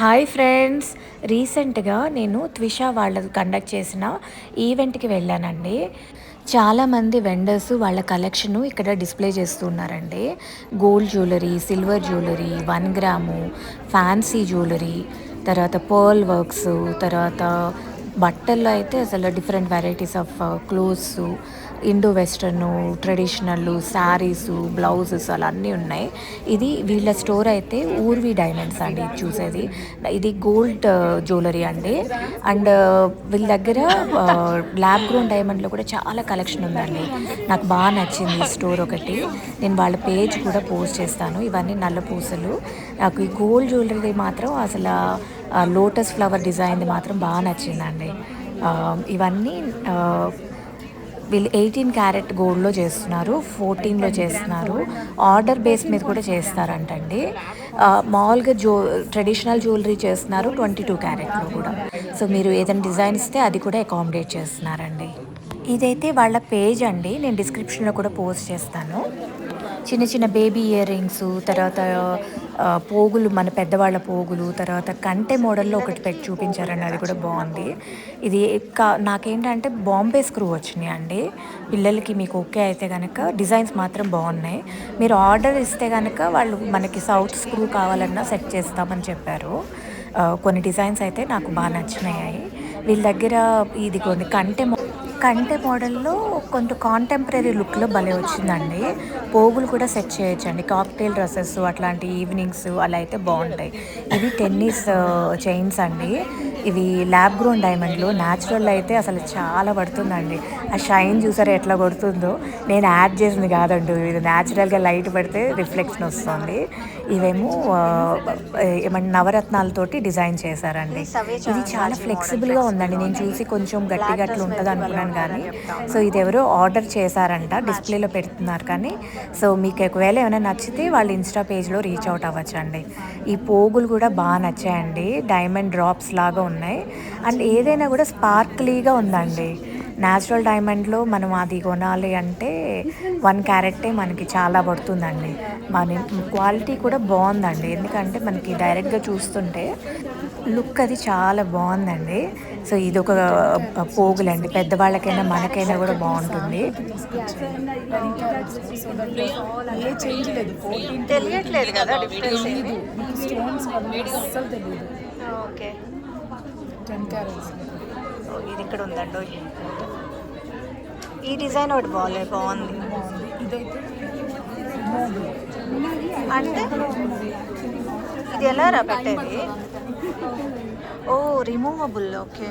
Hi friends. రీసెంట్గా నేను త్విషా వాళ్ళది కండక్ట్ చేసిన ఈవెంట్కి వెళ్ళానండి. చాలామంది వెండర్స్ వాళ్ళ కలెక్షను ఇక్కడ డిస్ప్లే చేస్తున్నారండి. Gold jewellery, silver jewellery, 1 gram fancy jewellery, తర్వాత పర్ల్ వర్క్స్, తర్వాత బట్టల్లో అయితే అసలు different varieties of clothes, Indo western, traditional sarees, blouses అలా అన్నీ ఉన్నాయి. ఇది వీళ్ళ స్టోర్ అయితే ఊర్వి డైమండ్స్ అండి. ఇది చూసేది ఇది గోల్డ్ జ్యువెలరీ అండి. అండ్ వీళ్ళ దగ్గర ల్యాబ్ గ్రోన్ డైమండ్లో కూడా చాలా కలెక్షన్ ఉందండి. నాకు బాగా నచ్చింది ఈ స్టోర్ ఒకటి. నేను వాళ్ళ పేజ్ కూడా పోస్ట్ చేస్తాను. ఇవన్నీ నల్ల పూసలు. నాకు ఈ గోల్డ్ జ్యువెలరీ మాత్రం అసలు లోటస్ ఫ్లవర్ డిజైన్ది మాత్రం బాగా నచ్చిందండి. ఇవన్నీ వీళ్ళు 18 క్యారెట్ గోల్డ్లో చేస్తున్నారు, 14లో చేస్తున్నారు. ఆర్డర్ బేస్ మీద కూడా చేస్తారంటండి. మామూలుగా ట్రెడిషనల్ జ్యువెలరీ చేస్తున్నారు 22 క్యారెట్లో కూడా. సో మీరు ఏదైనా డిజైన్ ఇస్తే అది కూడా అకామిడేట్ చేస్తున్నారండి. ఇదైతే వాళ్ళ పేజ్ అండి. నేను డిస్క్రిప్షన్లో కూడా పోస్ట్ చేస్తాను. చిన్న చిన్న బేబీ ఇయర్ రింగ్స్, తర్వాత పోగులు, మన పెద్దవాళ్ళ పోగులు, తర్వాత కంటె మోడల్లో ఒకటి పెట్టి చూపించారండి. అది కూడా బాగుంది. ఇది నాకేంటంటే బాంబే స్క్రూ వచ్చినాయి అండి. పిల్లలకి మీకు ఓకే అయితే కనుక డిజైన్స్ మాత్రం బాగున్నాయి. మీరు ఆర్డర్ ఇస్తే కనుక వాళ్ళు మనకి సౌత్ స్క్రూ కావాలన్నా సెట్ చేస్తామని చెప్పారు. కొన్ని డిజైన్స్ అయితే నాకు బాగా నచ్చినాయి. వీళ్ళ దగ్గర ఇది కొన్ని కంటె మోడల్లో కొంచెం కాంటెంపరీ లుక్లో భలే వచ్చిందండి. పోగులు కూడా సెట్ చేయొచ్చండి. కాక్టైల్ డ్రెస్సెస్ అట్లాంటి ఈవినింగ్స్ అలా అయితే బాగుంటాయి. ఇవి టెన్నిస్ చైన్స్ అండి. ఇవి ల్యాబ్ గ్రోన్ డైమండ్లు. న్యాచురల్ అయితే అసలు చాలా పడుతుందండి. ఆ షైన్ చూసారా ఎట్లా కొడుతుందో. నేను యాడ్ చేసింది కాదండి, ఇది న్యాచురల్గా లైట్ పడితే రిఫ్లెక్షన్ వస్తుంది. ఇవేమో ఏమంటే నవరత్నాలతోటి డిజైన్ చేశారండి. ఇది చాలా ఫ్లెక్సిబుల్గా ఉందండి. నేను చూసి కొంచెం గట్టిగా అట్లా ఉంటుంది అనుకున్నాను కానీ, సో ఇది ఎవరో ఆర్డర్ చేశారంట, డిస్ప్లేలో పెడుతున్నారు. కానీ సో మీకు ఒకవేళ ఏమైనా నచ్చితే వాళ్ళ ఇన్స్టా పేజ్లో రీచ్ అవుట్ అవ్వచ్చండి. ఈ పోగులు కూడా బాగా నచ్చాయండి. డైమండ్ డ్రాప్స్ లాగా ఉన్నాయి. అండ్ ఏదైనా కూడా స్పార్క్లీగా ఉందండి. న్యాచురల్ డైమండ్లో మనం అది కొనాలి అంటే 1 క్యారెట్టే మనకి చాలా పడుతుందండి. మన క్వాలిటీ కూడా బాగుందండి. ఎందుకంటే మనకి డైరెక్ట్గా చూస్తుంటే లుక్ అది చాలా బాగుందండి. సో ఇది ఒక పోగులండి. పెద్దవాళ్ళకైనా మనకైనా కూడా బాగుంటుంది. తెలియట్లేదు కదా డిఫరెన్స్ ఏమి. ఓకే, ఇది ఇక్కడ ఉందండి. ఈ డిజైన్ ఒకటి బాగుంది. అంటే ఇది ఎలా రా పెట్టేది? ఓ, రిమూవబుల్. ఓకే.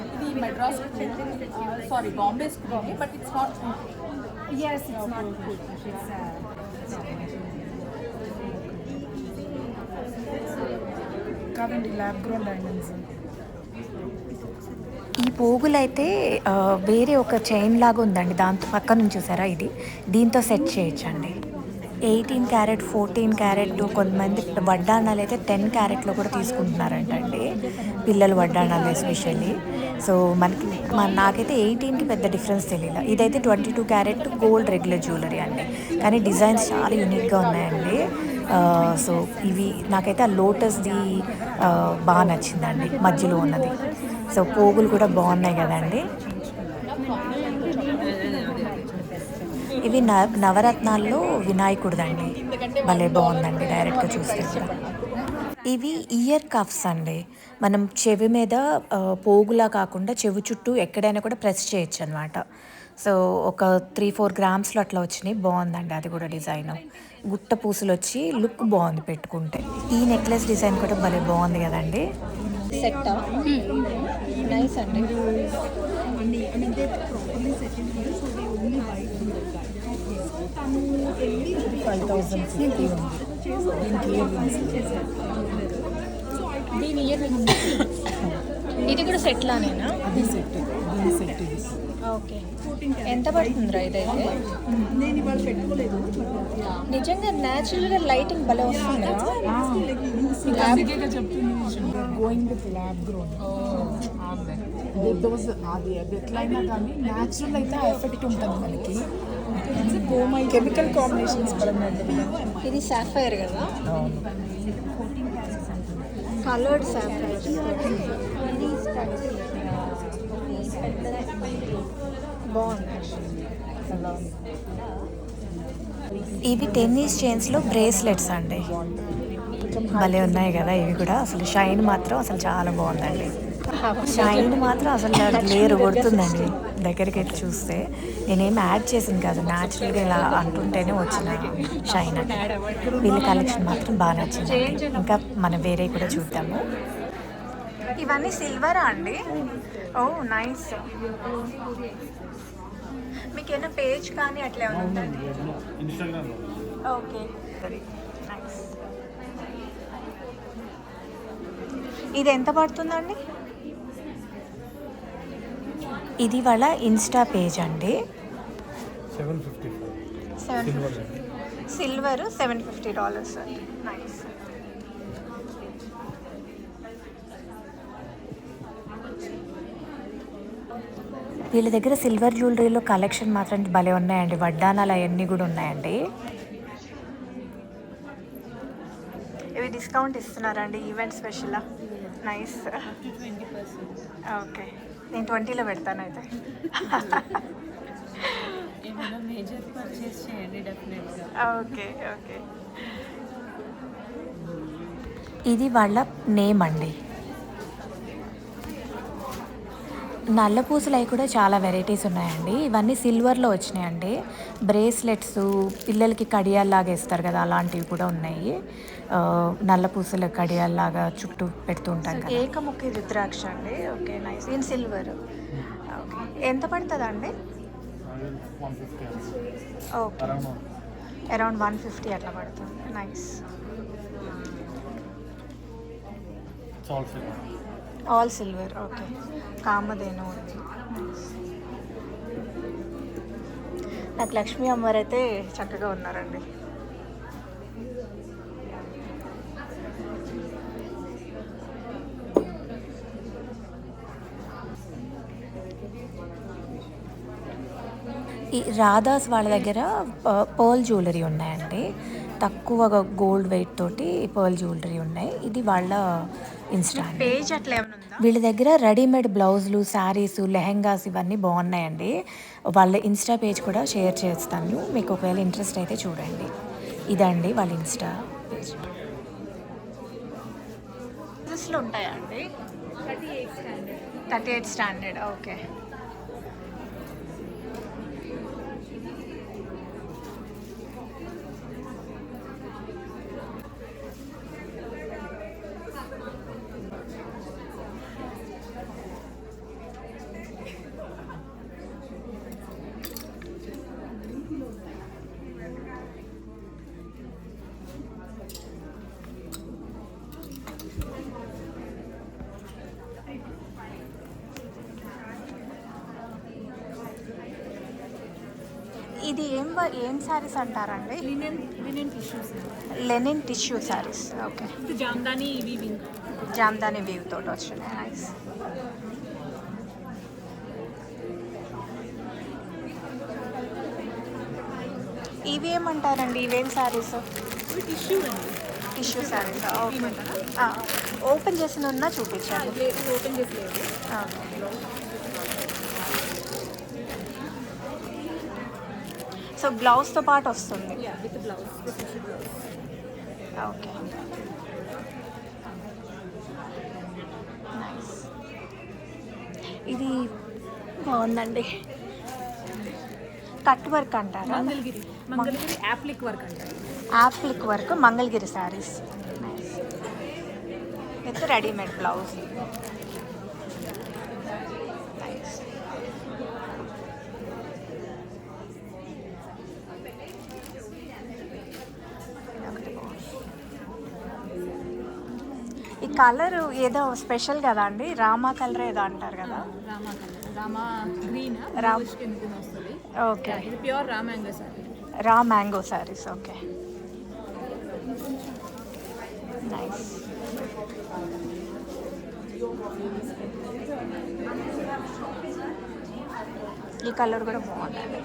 ఈ పోగులైతే వేరే ఒక చైన్ లాగా ఉందండి. దాంతో పక్క నుంచి చూసారా, ఇది దీంతో సెట్ చేయొచ్చండి. 18 క్యారెట్, 14 క్యారెట్, కొంతమంది వడ్డాణాలు అయితే 10 క్యారెట్లో కూడా తీసుకుంటున్నారంటండి, పిల్లలు వడ్డాణాలు ఎస్పెషల్లీ. సో నాకైతే 18కి పెద్ద డిఫరెన్స్ తెలియదు. ఇదైతే 22 క్యారెట్ గోల్డ్ రెగ్యులర్ జ్యువెలరీ అండి. కానీ డిజైన్స్ చాలా యూనిక్గా ఉన్నాయండి. సో ఇవి నాకైతే ఆ లోటస్ది బాగా నచ్చిందండి, మధ్యలో ఉన్నది. సో పోగులు కూడా బాగున్నాయి కదండి. ఇవి నవరత్నాల్లో వినాయకుడిదండి. భలే బాగుందండి డైరెక్ట్గా చూస్తే కూడా. ఇవి ఇయర్ కఫ్స్ అండి. మనం చెవి మీద పోగులా కాకుండా చెవి చుట్టూ ఎక్కడైనా కూడా ప్రెస్ చేయొచ్చు అనమాట. సో ఒక 3-4 గ్రామ్స్లో అట్లా వచ్చినాయి. బాగుందండి అది కూడా డిజైన్. గుట్ట పూసలు వచ్చి లుక్ బాగుంది పెట్టుకుంటే. ఈ నెక్లెస్ డిజైన్ కూడా భలే బాగుంది కదండి. సెట్ నైస్ అండి. ఇది కూడా సెట్ లానేనా? ఓకే. ఎంత పడుతుందిరా ఇదైతే? నిజంగా న్యాచురల్గా లైటింగ్ భలే వస్తుంది. అది ఎట్లయినా కానీ న్యాచురల్ అయితే ఆ ఎఫెక్ట్ ఉంటుంది మనకి. కెమికల్ కాంబినేషన్స్ పరంగా ఇది సాఫైర్ కదా. కలర్డ్ సాఫ్రాన్ బాగుంది. ఇవి టెన్నిస్ చైన్స్లో బ్రేస్లెట్స్ అండి, భలే ఉన్నాయి కదా ఇవి కూడా. అసలు షైన్ మాత్రం అసలు చాలా బాగుందండి. షైన్ మాత్రం అసలు లేరు కొడుతుందండి దగ్గరికి వెళ్ళి చూస్తే. నేనేం యాడ్ చేసింది కాదు, న్యాచురల్గా ఇలా అంటుంటేనే వచ్చిన షైన్ అండి. వీళ్ళ కలెక్షన్ మాత్రం బాగా నచ్చింది. ఇంకా మనం వేరే కూడా చూద్దాము. ఇవన్నీ సిల్వరా అండి? ఓ నైస్. మీకు ఏమైనా పేజ్ కానీ అట్లా ఏమైనా ఉందండి? Okay nice. ఇది ఎంత పడుతుందండి? ఇది వాళ్ళ ఇన్స్టా పేజ్ అండి. 750 సిల్వర్ $750 అండి. నైస్. వీళ్ళ దగ్గర సిల్వర్ జ్యువెలరీలో కలెక్షన్ మాత్రం భలే ఉన్నాయండి. వడ్డానాలు అవన్నీ కూడా ఉన్నాయండి. ఇవి డిస్కౌంట్ ఇస్తున్నారండి, ఈవెంట్ స్పెషలా? నైస్. ఓకే, నేను 20లో పెడతాను అయితే. Okay okay. ఇది వాళ్ళ నేమ్ అండి. నల్ల పూసలు అవి కూడా చాలా వెరైటీస్ ఉన్నాయండి. ఇవన్నీ సిల్వర్లో వచ్చినాయండి. బ్రేస్లెట్స్, పిల్లలకి కడియాల్లాగా వేస్తారు కదా, అలాంటివి కూడా ఉన్నాయి. నల్ల పూసల కడియాల్లాగా చుట్టూ పెడుతూ ఉంటాం కదా. ఏకముఖి రుద్రాక్ష అండి. Okay nice. In silver. Okay, ఎంత పడుతుందండి? ఓకే, అరౌండ్ 150 అట్లా పడుతుంది. Nice. All silver. Okay, Kamadhenu ఉంది. నాకు లక్ష్మీ అమ్మవారు అయితే చక్కగా ఉన్నారండి. ఈ రాధాస్ వాళ్ళ దగ్గర పర్ల్ జ్యువెలరీ ఉన్నాయండి. తక్కువగా గోల్డ్ వెయిట్ తోటి పర్ల్ జ్యువెలరీ ఉన్నాయి. ఇది వాళ్ళ ఇన్స్టా పేజ్. అట్లా ఏమైనా ఉందా? వీళ్ళ దగ్గర రెడీమేడ్ బ్లౌజులు, శారీస్, లెహెంగాస్ ఇవన్నీ బాగున్నాయండి. వాళ్ళ ఇన్స్టా పేజ్ కూడా షేర్ చేస్తాను, మీకు ఒకవేళ ఇంట్రెస్ట్ అయితే చూడండి. ఇదండి వాళ్ళ ఇన్స్టా పేజ్. డ్రెస్లు ఉంటాయా అండి? 38 స్టాండర్డ్. ఓకే. ఇది ఏం శారీస్ అంటారండి? Linen tissue sarees. Okay. Jamdani weave తోటి వచ్చినాయి. నైస్. ఇవి ఏమంటారండి? ఇవేం sarees? Tissue sarees. Okay. Open చేసిన ఉన్నా చూపించాను. ఓపెన్ చేసి. సో బ్లౌజ్తో పాటు వస్తుంది. Okay nice. ఇది బాగుందండి. కట్ వర్క్ అంటారా? మంగళగిరి యాప్లిక్ వర్క్ అంటారు. Applique work Mangalagiri sarees. Nice. With readymade blouse. Nice. ఈ కలర్ ఏదో స్పెషల్ కదా అండి, రామా కలర్ ఏదో అంటారు కదా. రామా గ్రీన్. ఓకే. ఇది pure raw mango saree. Raw mango sarees. Okay nice. ఈ కలర్ కూడా బాగుంటుంది.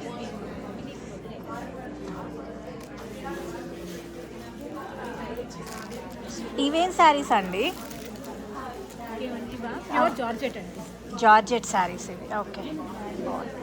ఇవేం శారీస్ అండి? ప్యూర్ జార్జెట్ అండి. జార్జెట్ శారీస్ ఇవి. ఓకే, బాగుంది.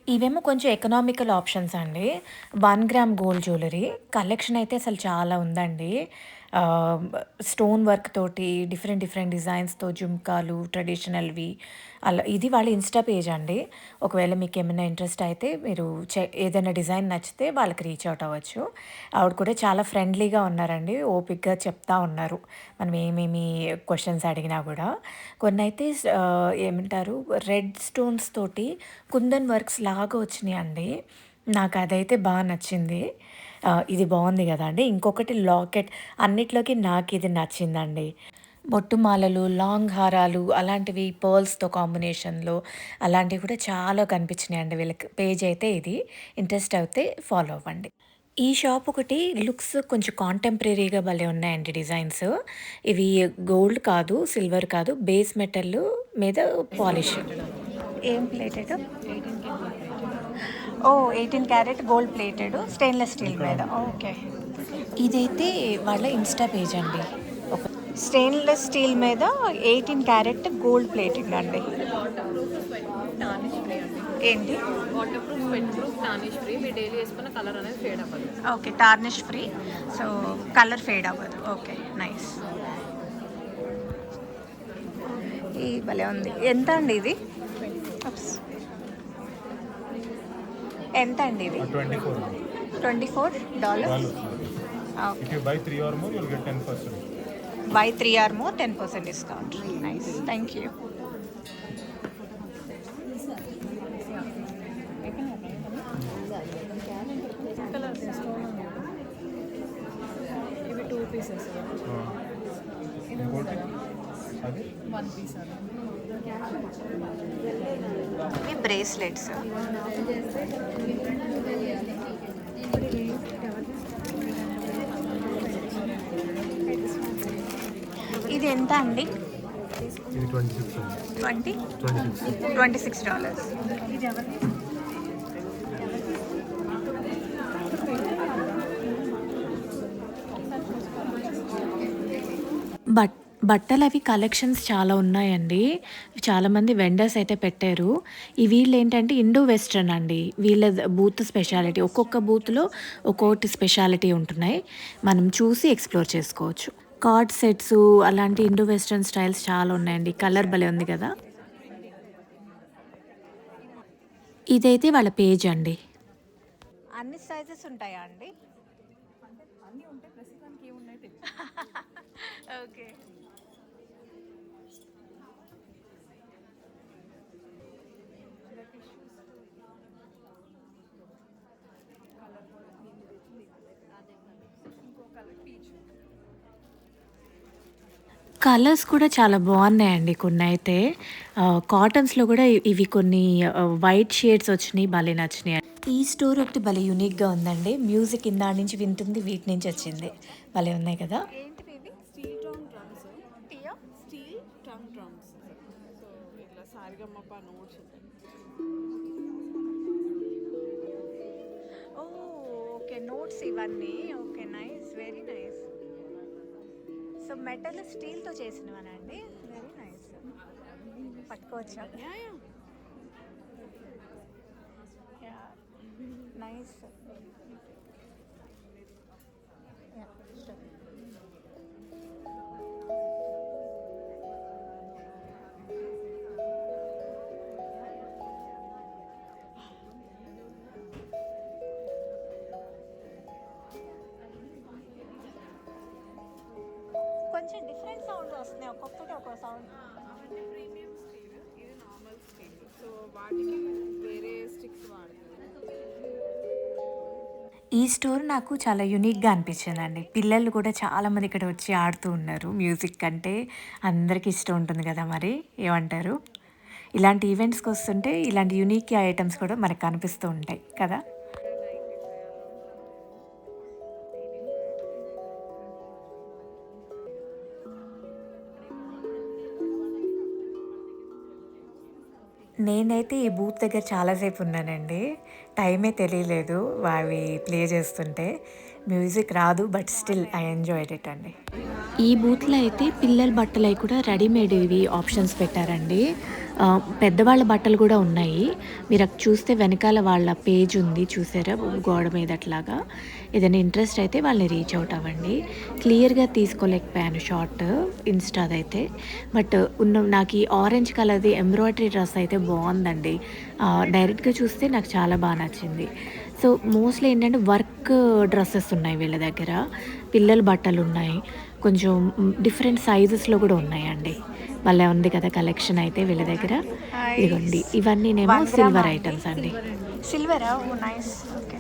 ఇవేమో కొంచెం ఎకనామికల్ ఆప్షన్స్ అండి. 1 గ్రామ్ గోల్డ్ జ్యువెలరీ కలెక్షన్ అయితే అసలు చాలా ఉందండి. స్టోన్ వర్క్ తోటి డిఫరెంట్ డిఫరెంట్ డిజైన్స్‌తో జుంకాలు, ట్రెడిషనల్‌వి అలా. ఇది వాళ్ళ ఇన్‌స్టా పేజ్ అండి. ఒకవేళ మీకేమైనా ఇంట్రెస్ట్ అయితే మీరు ఏదైనా డిజైన్ నచ్చితే వాళ్ళకి రీచ్ అవుట్ అవ్వచ్చు. ఆవిడ కూడా చాలా ఫ్రెండ్లీగా ఉన్నారండి. ఓపికగా చెప్తా ఉన్నారు. మనం ఏమేమి క్వెషన్స్ అడిగినా గూడా. కొన్నైతే ఏమంటారు రెడ్ స్టోన్స్ తోటి కుందన్ వర్క్స్ లాగా వచ్చినాయండి. నాకదైతే నచ్చింది. ఇది బావుంది గదండీ! ఇంకొకటి లాకెట్ అన్నిట్లోకి నాకిది నచ్చిందండి. బొట్టు మాలలు, లాంగ్ హారాలు అలాంటివి పర్ల్స్‌తో కాంబినేషన్‌లో అలాంటివి కూడా చాలా కనిపించినాయండి వీళ్ళకి. పేజ్ అయితే ఇది. ఇంట్రెస్ట్ అయితే ఫాలో అవ్వండి. ఈ షాప్ ఒకటి లుక్స్ కొంచెం కాంటెంపరరీగా భలే ఉన్నాయండి డిజైన్స్. ఇవి గోల్డ్ కాదు, సిల్వర్ కాదు, బేస్ మెటల్ మీద పాలిష్. ఏం plated? 18 carat gold plated stainless steel మీద. ఓకే. ఇదైతే వాళ్ళ ఇన్‌స్టా పేజ్ అండి. ఒక స్టెయిన్‌లెస్ స్టీల్ మీద 18 క్యారెట్ గోల్డ్ ప్లేటింగ్ అండి. టార్నిష్ ఫ్రీ అండి. ఏంటి? Water proof, sweat proof, tarnish free. మీరు డైలీ వేసుకున్న కలర్ అనేది ఫేడ్ అవ్వదు. Okay, tarnish free. So colour fade అవ్వదు. Okay, nice. ఈ భలే ఉంది. ఎంత అండి ఇది? ఉప్స్. ఎంత అండి ఇది? $24. If you buy 3 or more, you'll get 10%. Buy 3 or more, 10% discount. Nice. Thank you. ఇవి 2 పీసెస్. ఇంకోటి అది 1 పీస్ అండి. ఇవి బ్రేస్లెట్స్. ఇది ఎంత అండి? ఇది 26 20 26 $26. బట్టలవి కలెక్షన్స్ చాలా ఉన్నాయండి. చాలామంది వెండర్స్ అయితే పెట్టారు. ఈ వీళ్ళేంటంటే ఇండో వెస్టర్న్ అండి. వీళ్ళ బూత్ స్పెషాలిటీ. ఒక్కొక్క బూత్‌లో ఒక్కోటి స్పెషాలిటీ ఉంటున్నాయి. మనం చూసి ఎక్స్‌ప్లోర్ చేసుకోవచ్చు. కార్డ్ సెట్స్ అలాంటి ఇండో వెస్టర్న్ స్టైల్స్ చాలా ఉన్నాయండి. కలర్ భలే ఉంది కదా! ఇదైతే వాళ్ళ పేజ్ అండి. అన్ని సైజెస్ ఉంటాయా అండి? అన్నీ ఉంటాయి. ప్రస్తుతానికి ఏమున్నాయి తెలియదు. ఓకే. కలర్స్ కూడా చాలా బాగున్నాయండి కొన్నైతే. కాటన్స్‌లో కూడా ఇవి కొన్ని వైట్ షేడ్స్ వచ్చినాయి. భలే నచ్చినాయి. ఈ స్టోర్ ఒకటి భలే యూనిక్‌గా ఉందండి. మ్యూజిక్ ఇందాక నుంచి వింటుంది వీటి నుంచి వచ్చింది. భలే ఉన్నాయి కదా! Steel tongue drums. Steel tongue drums. So ఇట్లా సారిగమ్మప్ప నోట్స్ ఉంటాయి. ఓకే, నోట్స్ ఇవన్నీ. Okay, nice, very nice. So metal స్టీల్తో చేసినవనండి. Very nice. పట్టుకోవచ్చా? Yeah, nice. కొంచెం డిఫరెంట్ సౌండ్స్ వస్తున్నాయి. ఒక్కొక్కటి ఒక్కో సౌండ్. అంటే ప్రీమియం స్టీల్, ఇది నార్మల్ స్టీల్. సో వాటికి వేరే స్టిక్స్ వాడతారు. ఈ స్టోర్ నాకు చాలా యూనిక్‌గా అనిపించిందండి. పిల్లలు కూడా చాలామంది ఇక్కడ వచ్చి ఆడుతూ ఉన్నారు. మ్యూజిక్ అంటే అందరికీ ఇష్టం ఉంటుంది కదా! మరి ఏమంటారు? ఇలాంటి ఈవెంట్స్‌కి వస్తుంటే ఇలాంటి యూనిక్ ఐటెమ్స్ కూడా మనకు కనిపిస్తూ ఉంటాయి కదా! లైక్ నేనైతే ఈ బూత్ దగ్గర చాలాసేపు ఉన్నానండి. టైమే తెలియలేదు అవి ప్లే చేస్తుంటే. మ్యూజిక్ రాదు but still I enjoyed it అండి. ఈ బూత్‌లో అయితే పిల్లల బట్టలవి కూడా రెడీమేడ్‌వి ఆప్షన్స్ పెట్టారండి. పెద్దవాళ్ళ బట్టలు కూడా ఉన్నాయి. మీరు అక్కడ చూస్తే వెనకాల వాళ్ళ పేజ్ ఉంది చూసారా? గోడ మీద అట్లాగా. ఏదైనా ఇంట్రెస్ట్ అయితే వాళ్ళని రీచ్ అవుట్ అవ్వండి. క్లియర్‌గా తీసుకోలేకపోయాను షాట్ ఇన్‌స్టాదైతే. బట్ నాకు ఈ ఆరెంజ్ కలర్‌ది ఎంబ్రాయిడరీ డ్రెస్ అయితే బావుందండి. డైరెక్ట్‌గా చూస్తే నాకు చాలా బా నచ్చింది. సో, మోస్ట్‌లీ ఏంటంటే వర్క్ డ్రెసెస్ ఉన్నాయి వీళ్ళ దగ్గర. పిల్లల బట్టలున్నాయి. కొంచెం డిఫరెంట్ సైజెస్‌లో కూడా ఉన్నాయండి. భలే ఉంది కదా కలెక్షన్ అయితే వీళ్ళ దగ్గర. ఇదిగోండి ఇవన్నీనేమో సిల్వర్ ఐటెమ్స్ అండి. సిల్వరా? ఓ నైస్. ఓకే.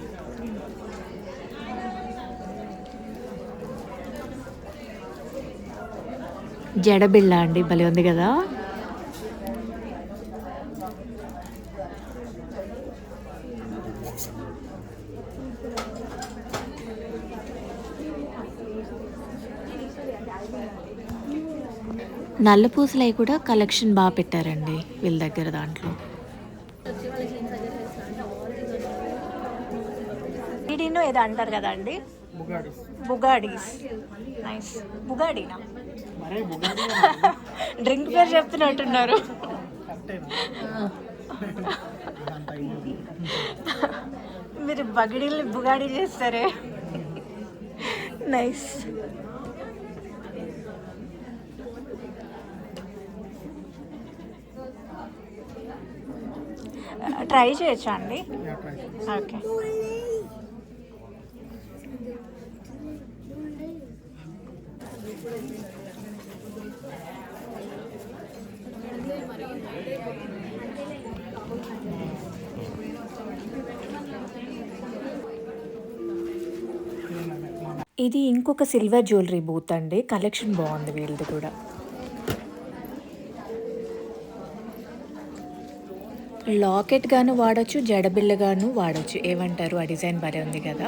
జడబిళ్ళ అండి భలే ఉంది కదా! నల్ల పూసలయి కూడా కలెక్షన్ బా పెట్టారండి వీళ్ళ దగ్గర దాంట్లో. వీడినో ఏదో అంటారు కదా అండి, బుగాడీస్. నైస్. బుగాడీనా? డ్రింక్ పేరు చెప్తున్నట్టున్నారు. మీరు బగిడీల్ని బుగాడీ చేస్తారే. నైస్. ట్రై చేయొచ్చా అండి? ఓకే. ఇది ఇంకొక సిల్వర్ జ్యువెలరీ బూత్ అండి. కలెక్షన్ బాగుంది వీళ్ళది కూడా. లాకెట్ గాను వాడొచ్చు, జడబిళ్ళ గాను వాడొచ్చు. ఏమంటారు? ఆ డిజైన్ భలే ఉంది కదా!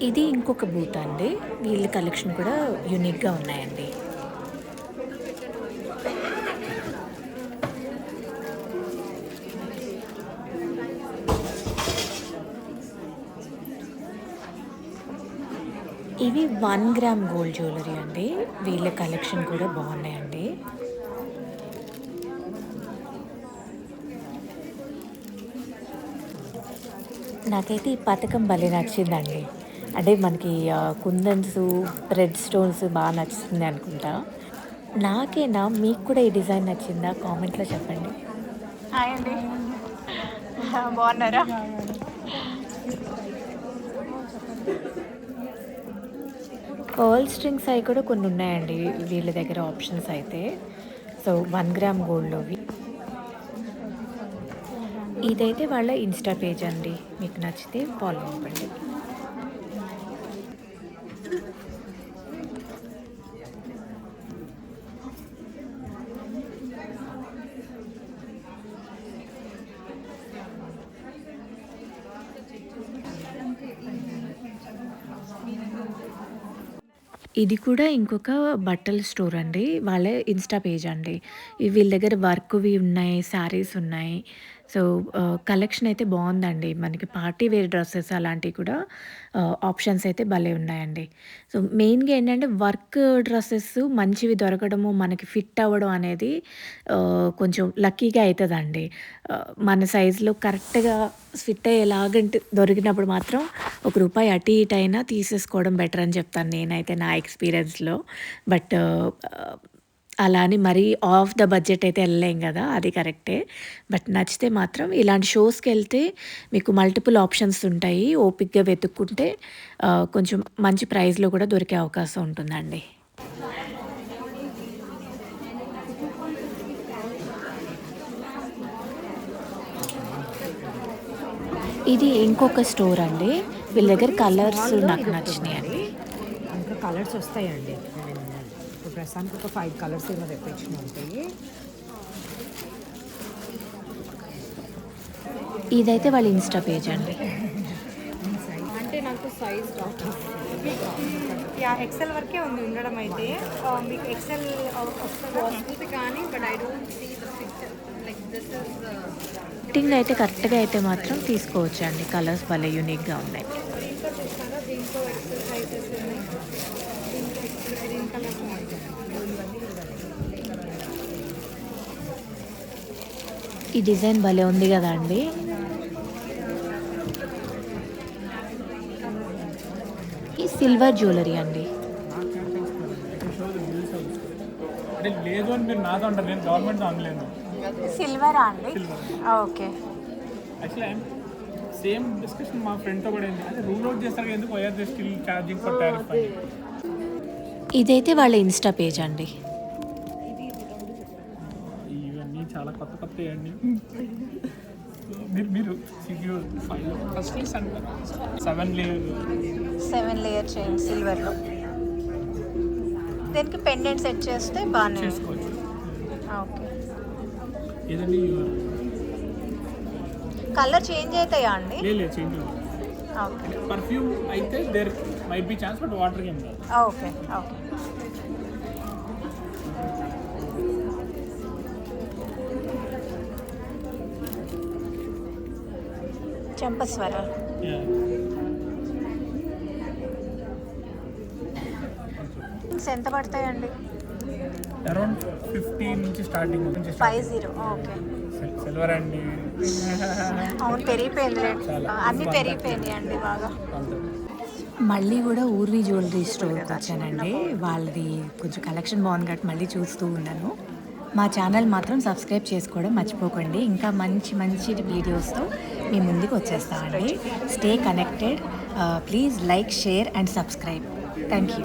ఇది ఇంకొక బూత్ అండి. వీళ్ళ కలెక్షన్ కూడా యూనిక్‌గా ఉన్నాయండి. ఇవి 1 గ్రామ్ గోల్డ్ జ్యువెలరీ అండి. వీళ్ళ కలెక్షన్ కూడా బాగున్నాయండి. నాకైతే ఈ పథకం భలే నచ్చిందండి. అంటే మనకి కుందన్స్, రెడ్ స్టోన్స్ బాగా నచ్చుతుంది అనుకుంటా. నాకేనా? మీకు కూడా ఈ డిజైన్ నచ్చిందా? కామెంట్లో చెప్పండి. హాయ్ అండి, బాగున్నారా? పర్ల్ స్ట్రింగ్స్ అవి కూడా కొన్ని ఉన్నాయండి వీళ్ళ దగ్గర ఆప్షన్స్ అయితే. సో 1 గ్రామ్ గోల్డ్‌లోవి. ఇదైతే వాళ్ళ ఇన్‌స్టా పేజ్ అండి. మీకు నచ్చితే ఫాలో అవ్వండి. ఇది కూడా ఇంకొక బట్టల స్టోర్ అండి. వాళ్ళ ఇన్‌స్టా పేజ్ అండి. వీళ్ళ దగ్గర వర్క్‌వి ఉన్నాయి, శారీస్ ఉన్నాయి. సో, కలెక్షన్ అయితే బావుందండి. మనకి పార్టీ వేర్ డ్రెసెస్ అలాంటివి కూడా ఆప్షన్స్ అయితే భలే ఉన్నాయండి. సో, మెయిన్‌గా ఏంటంటే వర్క్ డ్రెసెస్ మంచివి దొరకడము, మనకి ఫిట్ అవ్వడం అనేది కొంచెం లక్కీగా అయితదండి. మన సైజులో కరెక్ట్‌గా ఫిట్ అయ్యేలాగంటే దొరికినప్పుడు మాత్రం ఒక రూపాయి అటు ఇటు అయినా తీసేసుకోవడం బెటర్ అని చెప్తాను నేనైతే నా ఎక్స్‌పీరియన్స్‌లో. బట్ అలా అని మరీ ఆఫ్ ద బడ్జెట్ అయితే వెళ్ళలేం కదా! అది కరెక్టే. బట్ నచ్చితే మాత్రం ఇలాంటి షోస్‌కెళ్తే మీకు మల్టిపుల్ ఆప్షన్స్ ఉంటాయి. ఓపికగా వెతుక్కుంటే కొంచెం మంచి ప్రైస్‌లో కూడా దొరికే అవకాశం ఉంటుందండి. ఇది ఇంకొక స్టోర్ అండి. వీళ్ళ దగ్గర కలర్స్ నాకు నచ్చినాయండి. ఇంకా కలర్స్ వస్తాయండి. ఇప్పుడు ప్రస్తుతానికి ఒక 5 కలర్స్ ఏమో తెప్పించిన ఉంటాయి. ఇదైతే వాళ్ళ ఇన్స్టా పేజ్ అండి. అంటే నాకు సైజ్ యా ఎక్సెల్ వరకే ఉంది ఉండడం అయితే మీకు ఎక్సెల్ వస్తుంది కానీ but I don't see the picture like this is fitting అయితే కరెక్ట్గా అయితే మాత్రం తీసుకోవచ్చు అండి. కలర్స్ భలే యూనిక్గా ఉన్నాయి. దీంట్లో చూస్తారా దీంట్లో ఎక్సెల్ సైజెస్ ఉన్నాయి దీంట్లో గ్రీన్ కలర్ ఈ డిజైన్ భలే ఉంది కదా అండి. ఈ సిల్వర్ జ్యువెలరీ అండి. అంటే లేదు అని మీరు నాతో అంటారు, నేను గవర్నమెంట్ అనలేను. సిల్వరా అండి ఓకే యాక్చువల్లీ సేమ్ డిస్కషన్ మా ఫ్రెండ్తో కూడా అయింది. అంటే రూల్ అవుట్ చేస్తారు ఎందుకు why are they still charging for tariff అని. ఇదైతే వాళ్ళ ఇన్స్టా పేజ్ అండి. ఇవన్నీ చాలా కొత్త కొత్త అండి. మీరు ఫస్ట్ 7 లేయర్ చైన్ సిల్వర్లో దీనికి పెండెంట్ సెట్ చేస్తే బాగానే చేసుకోవచ్చు. ఓకే ఏదండి కలర్ చేంజ్ అవుతాయా అండి లేదు చేంజ్ ఓకే పర్ఫ్యూమ్ అయితే there might be chance but water ఏం కాదు. ఓకే ఓకే చెంపస్వర ఎంత పడతాయండి అరౌండ్ 50 నుంచి స్టార్టింగ్ 50 ఓకే సిల్వర్ అండి. అవును పెరిగిపోయింది రేట్ అన్నీ పెరిగిపోయినాయి అండి బాగా. మళ్ళీ కూడా ఊర్వి జ్యువెలరీ స్టోర్కి వచ్చానండి. వాళ్ళది కొంచెం కలెక్షన్ బాగుంది కాబట్టి మళ్ళీ చూస్తూ ఉన్నాను. మా ఛానల్ మాత్రం సబ్స్క్రైబ్ చేసుకోవడం మర్చిపోకండి. ఇంకా మంచి మంచి వీడియోస్తో మీ ముందుకు వచ్చేస్తామండి. Stay connected. Please like, share and subscribe. Thank you.